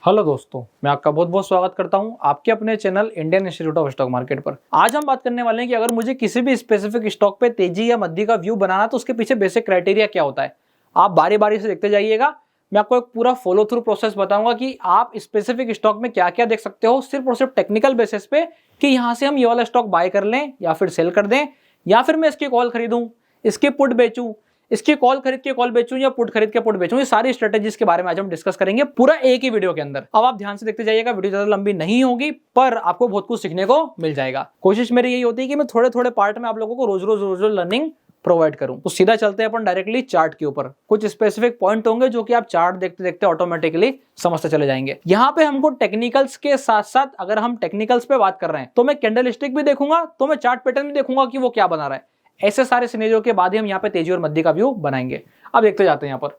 Hello दोस्तों, मैं आपका बहुत बहुत स्वागत करता हूं आपके अपने channel Indian institute of stock market पर। आज हम बात करने वाले हैं कि अगर मुझे किसी भी स्पेसिफिक स्टॉक पे तेजी या मंदी का व्यू बनाना तो उसके पीछे बेसिक क्राइटेरिया क्या होता है। आप बारी बारी से देखते जाइएगा। मैं आपको एक पूरा फॉलो थ्रू प्रोसेस बताऊंगा कि आप स्पेसिफिक स्टॉक में क्या क्या देख सकते हो सिर्फ और सिर्फ टेक्निकल बेसिस पे, कि यहाँ से हम ये वाला स्टॉक बाय कर लें या फिर सेल कर दें, या फिर मैं इसकी कॉल खरीदूं, इसकी पुट बेचूं, इसकी कॉल खरीद के कॉल बेचूं या पुट खरीद के पुट बेचूं। ये सारी स्ट्रेटेजीज के बारे में आज हम डिस्कस करेंगे पूरा एक ही वीडियो के अंदर। अब आप ध्यान से देखते जाइएगा, वीडियो ज्यादा लंबी नहीं होगी पर आपको बहुत कुछ सीखने को मिल जाएगा। कोशिश मेरी यही होती है कि मैं थोड़े थोड़े पार्ट में आप लोगों को रोज रोज लर्निंग प्रोवाइड करूं। तो सीधा चलते हैं अपन डायरेक्टली चार्ट के ऊपर। कुछ स्पेसिफिक पॉइंट होंगे जो कि आप चार्ट देखते देखते ऑटोमेटिकली समझते चले जाएंगे। यहाँ पे हमको टेक्निकल्स के साथ साथ, अगर हम टेक्निकल्स पे बात कर रहे हैं तो मैं कैंडल स्टिक भी देखूंगा, तो मैं चार्ट पैटर्न भी देखूंगा कि वो क्या बना रहा है। ऐसे सारे सिनेरियो के बाद ही हम यहाँ पे तेजी और मंदी का व्यू बनाएंगे। अब देखते जाते हैं। यहाँ पर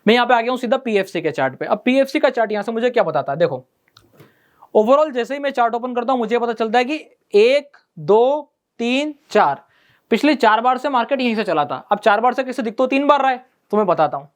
मैं यहाँ पे आ गया हूं सीधा पीएफसी के चार्ट पे। अब पीएफसी का चार्ट यहां से मुझे क्या बताता है, देखो ओवरऑल जैसे ही मैं चार्ट ओपन करता हूं मुझे पता चलता है कि 1 2 3 4 पिछले 4 बार से मार्केट यहीं से चला था। अब 4 बार से कैसे दिख तो 3 बार रहा है, तो मैं बताता हूं।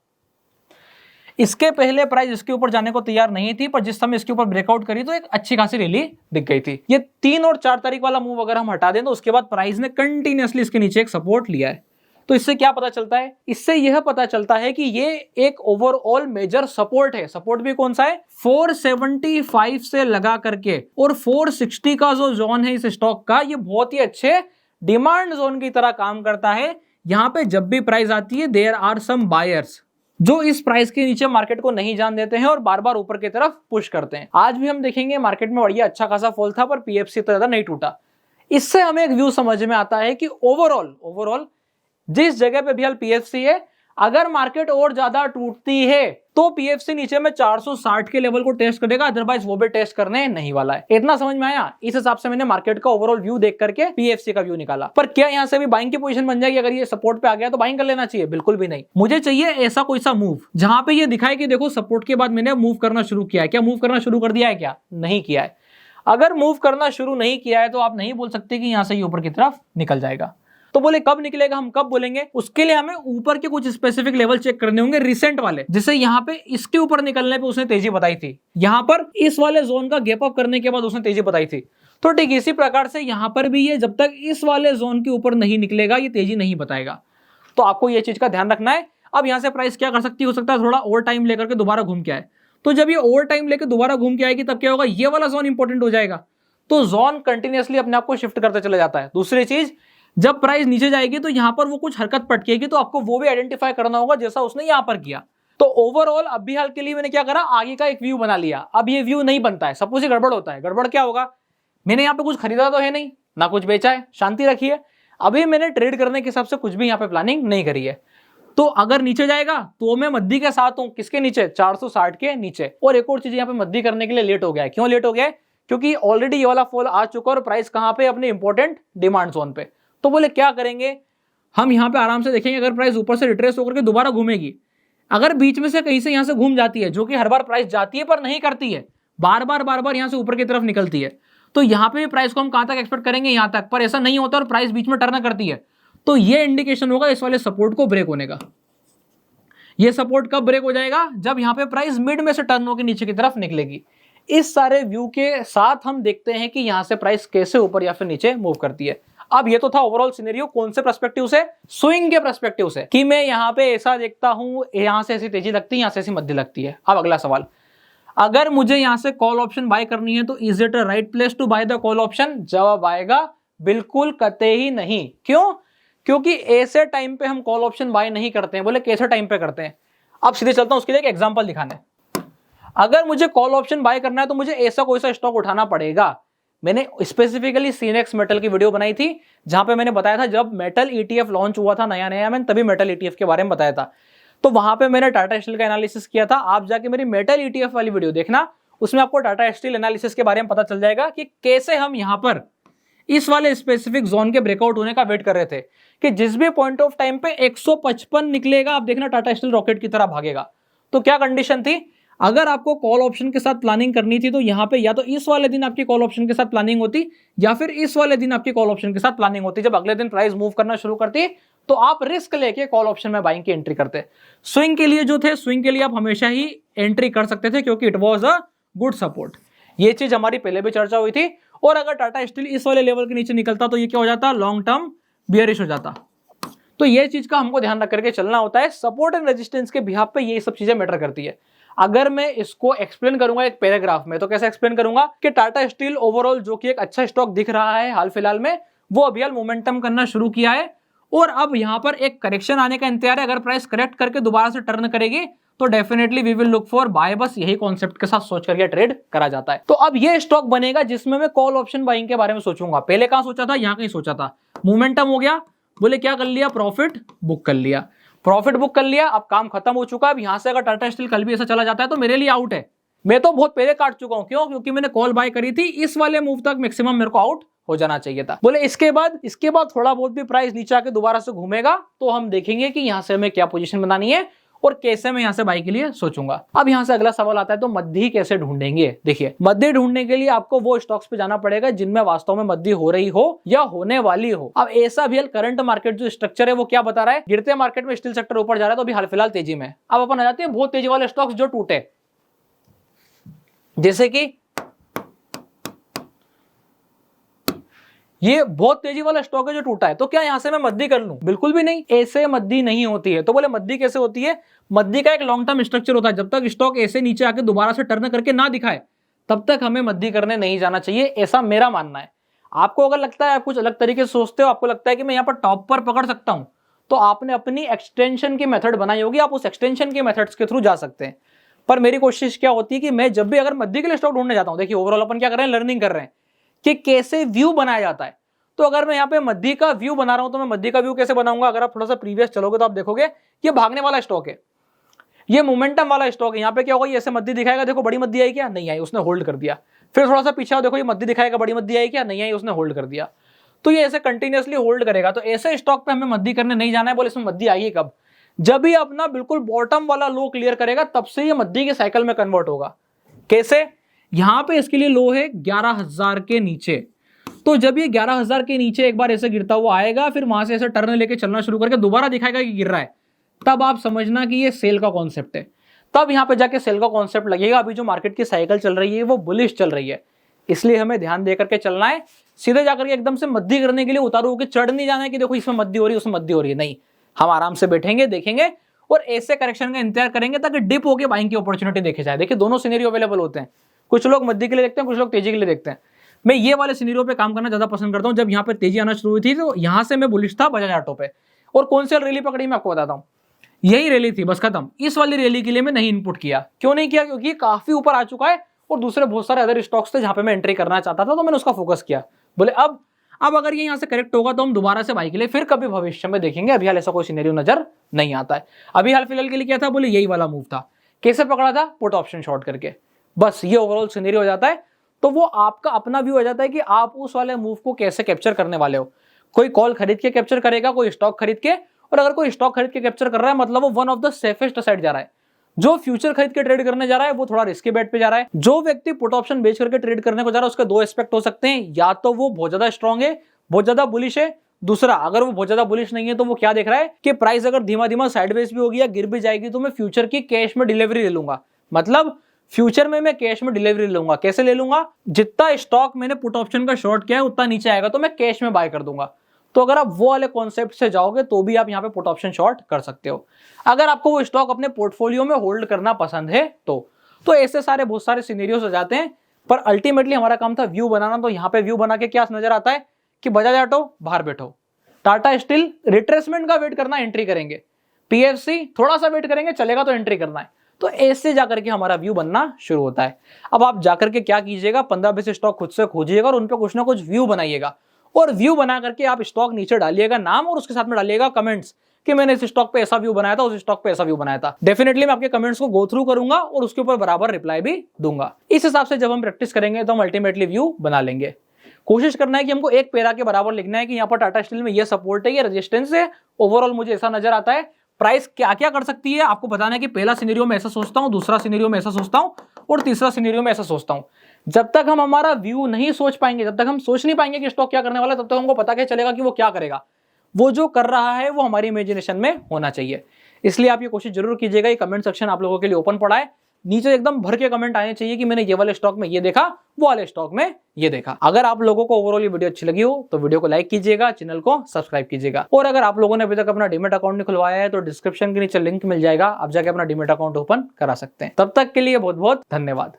इसके पहले प्राइस इसके ऊपर जाने को तैयार नहीं थी, पर जिस समय इसके ऊपर ब्रेकआउट करी तो एक अच्छी खासी रैली दिख गई थी। ये 3 और 4 तारीख वाला मूव अगर हम हटा दें तो उसके बाद प्राइस ने कंटिन्यूअसली इसके नीचे एक सपोर्ट लिया है। तो इससे क्या पता चलता है, इससे यह पता चलता है कि ये एक ओवरऑल मेजर सपोर्ट है। सपोर्ट भी कौन सा है, 475 से लगा करके और 460 का जो जोन है इस स्टॉक का, ये बहुत ही अच्छे डिमांड जोन की तरह काम करता है। यहां पे जब भी प्राइस आती है देयर आर सम बायर्स जो इस प्राइस के नीचे मार्केट को नहीं जान देते हैं और बार बार ऊपर की तरफ पुश करते हैं। आज भी हम देखेंगे मार्केट में बढ़िया अच्छा खासा फॉल था पर पीएफसी तो ज्यादा नहीं टूटा। इससे हमें एक व्यू समझ में आता है कि ओवरऑल जिस जगह पे भी पीएफसी है, अगर मार्केट और ज्यादा टूटती है तो पीएफसी नीचे में 460 के लेवल को टेस्ट करेगा, अदरवाइज वो भी टेस्ट करने नहीं वाला है। इतना समझ में आया। इस हिसाब से मैंने मार्केट का ओवरऑल व्यू देख करके पीएफसी का व्यू निकाला। पर क्या यहां से भी बाइंग की पोजीशन बन जाएगी, अगर ये सपोर्ट पे आ गया तो बाइंग कर लेना चाहिए? बिल्कुल भी नहीं। मुझे चाहिए ऐसा कोई सा मूव जहां पे ये दिखाए कि देखो सपोर्ट के बाद मैंने मूव करना शुरू किया है। क्या मूव करना शुरू कर दिया है? क्या नहीं किया है। अगर मूव करना शुरू नहीं किया है तो आप नहीं बोल सकते कि यहां से ये ऊपर की तरफ निकल जाएगा। तो बोले कब निकलेगा, हम कब बोलेंगे? उसके लिए हमें ऊपर के कुछ स्पेसिफिक लेवल चेक करने होंगे, रिसेंट वाले। जैसे यहाँ पे इसके ऊपर निकलने पे उसने तेजी बताई थी, यहाँ पर इस वाले जोन का गैप अप करने के बाद उसने तेजी बताई थी। तो ठीक इसी प्रकार से यहाँ पर भी ये जब तक इस वाले जोन के ऊपर नहीं निकलेगा ये तेजी नहीं बताएगा। तो आपको ये चीज का ध्यान रखना है। अब यहाँ से प्राइस क्या कर सकती है, हो सकता है थोड़ा और टाइम लेकर के दोबारा घूम के आए। तो जब ये ओवर टाइम लेकर दोबारा घूम के आएगी तब क्या होगा, ये वाला जोन इंपॉर्टेंट हो जाएगा। तो जोन कंटिन्यूअसली अपने आप को शिफ्ट करते चले जाता है। दूसरी चीज, जब प्राइस नीचे जाएगी तो यहां पर वो कुछ हरकत पटकेगी, तो आपको वो भी आइडेंटिफाई करना होगा जैसा उसने यहां पर किया। तो ओवरऑल अभी हाल के लिए मैंने क्या करा, आगे का एक व्यू बना लिया। अब ये व्यू नहीं बनता है, सपोज ये गड़बड़ होता है। गड़बड़ क्या होगा, मैंने यहाँ पे कुछ खरीदा तो है नहीं ना कुछ बेचा है, शांति रखी है। अभी मैंने ट्रेड करने के हिसाब से कुछ भी यहाँ पे प्लानिंग नहीं करी है। तो अगर नीचे जाएगा तो मैं मद्दी के साथ हूं। किसके नीचे? 460 के नीचे। और एक और चीज यहाँ पे मद्दी करने के लिए लेट हो गया है। क्यों लेट हो गया है? क्योंकि ऑलरेडी ये वाला फॉल आ चुका और प्राइस कहां पे, अपने इंपॉर्टेंट डिमांड जोन पे। तो बोले क्या करेंगे, हम यहां पे आराम से देखेंगे। अगर प्राइस ऊपर से रिट्रेस होकर के दोबारा घूमेगी, अगर बीच में से कहीं से यहां से घूम जाती है, जो कि हर बार प्राइस जाती है पर नहीं करती है, बार बार यहां से ऊपर की तरफ निकलती है, तो यहां पे भी प्राइस को हम कहां तक एक्सपेक्ट करेंगे, यहां तक। पर ऐसा नहीं होता और प्राइस बीच में टर्न करती है, तो ये इंडिकेशन होगा इस वाले सपोर्ट को ब्रेक होने का। ये सपोर्ट कब ब्रेक हो जाएगा, जब यहां पे प्राइस मिड में से टर्न होकर नीचे की तरफ निकलेगी। इस सारे व्यू के साथ हम देखते हैं कि यहां से प्राइस कैसे ऊपर या फिर नीचे मूव करती है। अब ये तो था ओवरऑल सिनेरियो, कौन से पर्सपेक्टिव से, स्विंग के पर्सपेक्टिव से, कि मैं यहां पे ऐसा देखता हूं, यहां से ऐसी तेजी लगती है, यहां से ऐसी मध्य लगती है। अब अगला सवाल, अगर मुझे यहां से कॉल ऑप्शन बाय करनी है तो is it a right place to buy the call option? जवाब आएगा बिल्कुल कतई ही नहीं। क्यों? क्योंकि ऐसे टाइम पे हम कॉल ऑप्शन बाय नहीं करते हैं। बोले कैसे टाइम पे करते हैं? अब सीधे चलता हूं, उसके लिए एक एग्जांपल दिखाने। अगर मुझे कॉल ऑप्शन बाय करना है तो मुझे ऐसा कोई सा स्टॉक उठाना पड़ेगा। मैंने स्पेसिफिकली सीनेक्स मेटल की वीडियो बनाई थी जहां पे मैंने बताया था, जब मेटल ईटीएफ लॉन्च हुआ था नया मैंने तभी मेटल ईटीएफ के बारे में बताया था। तो वहां पे मैंने टाटा स्टील का एनालिसिस किया था। आप जाके मेरी मेटल ईटीएफ वाली वीडियो देखना, उसमें आपको टाटा स्टील एनालिसिस के बारे में पता चल जाएगा कि कैसे हम यहां पर इस वाले स्पेसिफिक जोन के ब्रेकआउट होने का वेट कर रहे थे, कि जिस भी पॉइंट ऑफ टाइम पे 155 निकलेगा, आप देखना टाटा स्टील रॉकेट की तरह भागेगा। तो क्या कंडीशन थी, अगर आपको कॉल ऑप्शन के साथ प्लानिंग करनी थी तो यहां पे या तो इस वाले दिन आपकी कॉल ऑप्शन के साथ प्लानिंग होती, या फिर इस वाले दिन आपकी कॉल ऑप्शन के साथ प्लानिंग होती। जब अगले दिन प्राइस मूव करना शुरू करती तो आप रिस्क लेके कॉल ऑप्शन में बाइंग की एंट्री करते। स्विंग के लिए जो थे, स्विंग के लिए आप हमेशा ही एंट्री कर सकते थे क्योंकि it was a good support. ये चीज हमारी पहले भी चर्चा हुई थी। और अगर टाटा स्टील इस वाले लेवल के नीचे निकलता तो ये क्या हो जाता, लॉन्ग टर्म बियरिश हो जाता। तो ये चीज का हमको ध्यान रख करके चलना होता है। सपोर्ट एंड रेजिस्टेंस के बिहाफ पे ये सब चीजें मैटर करती है। अगर मैं इसको एक्सप्लेन करूंगा एक पैराग्राफ में तो कैसे एक्सप्लेन करूंगा कि टाटा स्टील ओवरऑल जो कि एक अच्छा स्टॉक दिख रहा है हाल फिलहाल में, वो अभी हाल मोमेंटम करना शुरू किया है और अब यहां पर एक करेक्शन आने का इंतजार है। अगर प्राइस करेक्ट करके दोबारा से टर्न करेगी तो definitely we will look for buy. बस यही कॉन्सेप्ट के साथ सोच करके ट्रेड करा जाता है। तो अब ये स्टॉक बनेगा जिसमें मैं कॉल ऑप्शन बाइंग के बारे में सोचूंगा। पहले कहां सोचा था, यहां कहीं सोचा था, मोमेंटम हो गया, बोले क्या कर लिया, प्रॉफिट बुक कर लिया। प्रॉफिट बुक कर लिया, अब काम खत्म हो चुका है। अब यहां से अगर टाटा स्टील कल भी ऐसा चला जाता है तो मेरे लिए आउट है। मैं तो बहुत पहले काट चुका हूं। क्यों? क्योंकि मैंने कॉल बाय करी थी, इस वाले मूव तक मैक्सिमम मेरे को आउट हो जाना चाहिए था। बोले इसके बाद थोड़ा बहुत भी प्राइस नीचे आके दोबारा से घूमेगा तो हम देखेंगे कि यहां से हमें क्या पोजीशन बनानी है और कैसे मैं यहां से बाई के लिए सोचूंगा। अब यहां से अगला सवाल आता है तो मद्दी कैसे ढूंढेंगे। देखिए, मद्दी ढूंढने के लिए आपको वो स्टॉक्स पे जाना पड़ेगा जिनमें वास्तव में मद्दी हो रही हो या होने वाली हो। अब ऐसा भी करंट मार्केट जो स्ट्रक्चर है वो क्या बता रहा है, गिरते मार्केट में स्टील सेक्टर ऊपर जा रहा है तो अभी हाल फिलहाल तेजी में। अब अपन आ जाते हैं बहुत तेजी वाले स्टॉक्स जो टूटे, जैसे कि ये बहुत तेजी वाला स्टॉक है जो टूटा है, तो क्या यहां से मैं मद्दी कर लूं? बिल्कुल भी नहीं, ऐसे मद्दी नहीं होती है। तो बोले मद्दी कैसे होती है? मद्दी का एक लॉन्ग टर्म स्ट्रक्चर होता है। जब तक स्टॉक ऐसे नीचे आके दोबारा से टर्न करके ना दिखाए तब तक हमें मद्दी करने नहीं जाना चाहिए, ऐसा मेरा मानना है। आपको अगर लगता है आप कुछ अलग तरीके से सोचते हो, आपको लगता है कि मैं यहाँ पर टॉप पर पकड़ सकता हूं, तो आपने अपनी एक्सटेंशन की मेथड बनाई होगी, आप उस एक्सटेंशन के मेथड्स के थ्रू जा सकते हैं। पर मेरी कोशिश क्या होती है कि मैं जब भी अगर मद्दी के लिए स्टॉक ढूंढने जाता हूं, देखिए ओवरऑल अपन क्या कर रहे हैं, लर्निंग कर रहे हैं कि कैसे व्यू बनाया जाता है। तो अगर मैं यहाँ पे मद्दी का व्यू बना रहा हूं तो मैं मद्दी का व्यू कैसे बनाऊंगा? अगर आप थोड़ा सा प्रीवियस चलोगे तो आप देखोगे ये भागने वाला स्टॉक है, ये मोमेंटम वाला स्टॉक है। यहाँ पे क्या होगा, ये ऐसे मद्दी दिखाएगा, देखो बड़ी मद्दी आई क्या, नहीं आई, उसने होल्ड कर दिया। फिर थोड़ा सा पीछे देखो, ये मद्दी दिखाएगा, बड़ी मद्दी आई क्या, नहीं आई, उसने होल्ड कर दिया। तो ये ऐसे कंटिन्यूअसली होल्ड करेगा। तो ऐसे स्टॉक पे हमें मद्दी करने नहीं जाना है। बोले इसमें मद्दी आएगी कब? जब भी अपना बिल्कुल बॉटम वाला लो क्लियर करेगा तब से ये मद्दी के साइकिल में कन्वर्ट होगा। कैसे? यहां पे इसके लिए लो है 11,000 के नीचे। तो जब ये 11,000 के नीचे एक बार ऐसे गिरता हुआ आएगा, फिर वहां से ऐसे टर्न लेके चलना शुरू करके दोबारा दिखाएगा कि गिर रहा है, तब आप समझना कि ये सेल का कॉन्सेप्ट है। तब यहां पे जाके सेल का कॉन्सेप्ट लगेगा। अभी जो मार्केट की साइकिल चल रही है वो बुलिश चल रही है, इसलिए हमें ध्यान देकर के चलना है। सीधे जाकर के एकदम से मद्दी करने के लिए उतारू होकर चढ़ नहीं जाना है कि देखो इसमें मद्दी हो रही है, उसमें मद्दी हो रही है। नहीं, हम आराम से बैठेंगे, देखेंगे और ऐसे करेक्शन का इंतजार करेंगे ताकि डिप होकर बाइंग की अपॉर्चुनिटी देखे जाए। देखिए दोनों सिनेरियो अवेलेबल होते हैं। कुछ लोग मद्दी के लिए देखते हैं, कुछ लोग तेजी के लिए देखते हैं। मैं ये वाले सिनेरियो पे काम करना ज्यादा पसंद करता हूं। जब यहाँ पे तेजी आना शुरू हुई थी तो यहां से मैं बुलिश था बजाज ऑटो पे। और कौन सी रैली पकड़ी मैं आपको बताता हूं, यही रैली थी, बस खत्म। इस वाली रैली के लिए मैं नहीं इनपुट किया। क्यों नहीं किया? क्योंकि काफी ऊपर आ चुका है और दूसरे बहुत सारे अदर स्टॉक्स थे जहां पे मैं एंट्री करना चाहता था, तो मैंने उसका फोकस किया। बोले अब अगर ये यहाँ से करेक्ट होगा तो हम दोबारा से बाई के लिए फिर कभी भविष्य में देखेंगे। अभी हाल ऐसा कोई सिनेरियो नजर नहीं आता है। अभी हाल फिलहाल के लिए क्या था, बोले यही वाला मूव था। कैसे पकड़ा था? पुट ऑप्शन शॉर्ट करके। बस ये ओवरऑल सिनेरियो हो जाता है। तो वो आपका अपना व्यू हो जाता है कि आप उस वाले मूव को कैसे कैप्चर करने वाले हो। कोई कॉल खरीद के कैप्चर करेगा, कोई स्टॉक खरीद के। और अगर कोई स्टॉक खरीद के कैप्चर कर रहा है मतलब वो one of the safest side जा रहा है। जो फ्यूचर खरीद के ट्रेड करने जा रहा है वो थोड़ा रिस्की बेट पे जा रहा है। जो व्यक्ति पुट ऑप्शन बेच करके ट्रेड करने को जा रहा है उसके दो एस्पेक्ट हो सकते हैं, या तो वो बहुत ज्यादा स्ट्रॉन्ग है, बहुत ज्यादा बुलिश है। दूसरा, अगर वो बहुत ज्यादा बुलिश नहीं है तो वो क्या देख रहा है कि प्राइस अगर धीमा धीमा साइडवेज भी होगी या गिर भी जाएगी तो मैं फ्यूचर की कैश में डिलीवरी ले लूंगा। मतलब फ्यूचर में मैं कैश में डिलीवरी ले लूंगा। कैसे ले लूंगा? जितना स्टॉक मैंने पुट ऑप्शन का शॉर्ट किया है उतना नीचे आएगा तो मैं कैश में बाय कर दूंगा। तो अगर आप वो वाले कॉन्सेप्ट से जाओगे तो भी आप यहाँ पे पुट ऑप्शन शॉर्ट कर सकते हो, अगर आपको वो स्टॉक अपने पोर्टफोलियो में होल्ड करना पसंद है तो ऐसे सारे बहुत सारे सिनेरियोस हो जाते हैं। पर अल्टीमेटली हमारा काम था व्यू बनाना। तो यहाँ पे व्यू बना के क्या नजर आता है कि बजाज ऑटो बाहर बैठो, टाटा स्टील रिट्रेसमेंट का वेट करना, एंट्री करेंगे, पीएफसी थोड़ा सा वेट करेंगे, चलेगा तो एंट्री करना है। तो ऐसे जाकर के हमारा व्यू बनना शुरू होता है। अब आप जाकर के क्या कीजिएगा, 15-20 स्टॉक खुद से खोजिएगा और उन पे कुछ ना कुछ व्यू बनाइएगा। और व्यू बना करके आप स्टॉक नीचे डालिएगा नाम और उसके साथ में डालिएगा कमेंट्स कि मैंने इस स्टॉक पे ऐसा व्यू बनाया था, उस स्टॉक पे ऐसा व्यू बनाया था। डेफिनेटली मैं आपके कमेंट्स को गो थ्रू करूंगा और उसके ऊपर बराबर रिप्लाई भी दूंगा। इस हिसाब से जब हम प्रैक्टिस करेंगे तो हम अल्टीमेटली व्यू बना लेंगे। कोशिश करना है कि हमको एक पैरा के बराबर लिखना है कि यहाँ पर टाटा स्टील में ये सपोर्ट है, ये रेजिस्टेंस है। ओवरऑल मुझे ऐसा नजर आता है प्राइस क्या क्या कर सकती है। आपको बताना है कि पहला सिनेरियो में ऐसा सोचता हूं, दूसरा सिनेरियो में ऐसा सोचता हूं और तीसरा सिनेरियो में ऐसा सोचता हूं। जब तक हम हमारा व्यू नहीं सोच पाएंगे, जब तक हम सोच नहीं पाएंगे कि स्टॉक क्या करने वाला है, तब तक हमको पता क्या चलेगा कि वो क्या करेगा। वो जो कर रहा है वो हमारी इमेजिनेशन में होना चाहिए। इसलिए आप ये कोशिश जरूर कीजिएगा। ये कमेंट सेक्शन आप लोगों के लिए ओपन पड़ा है। नीचे एकदम भर के कमेंट आने चाहिए कि मैंने ये वाले स्टॉक में ये देखा, वो वाले स्टॉक में ये देखा। अगर आप लोगों को ओवरऑल ये वीडियो अच्छी लगी हो तो वीडियो को लाइक कीजिएगा, चैनल को सब्सक्राइब कीजिएगा। और अगर आप लोगों ने अभी तक अपना डीमैट अकाउंट नहीं खुलवाया है तो डिस्क्रिप्शन के नीचे लिंक मिल जाएगा, आप जाके अपना डीमैट अकाउंट ओपन करा सकते हैं। तब तक के लिए बहुत बहुत धन्यवाद।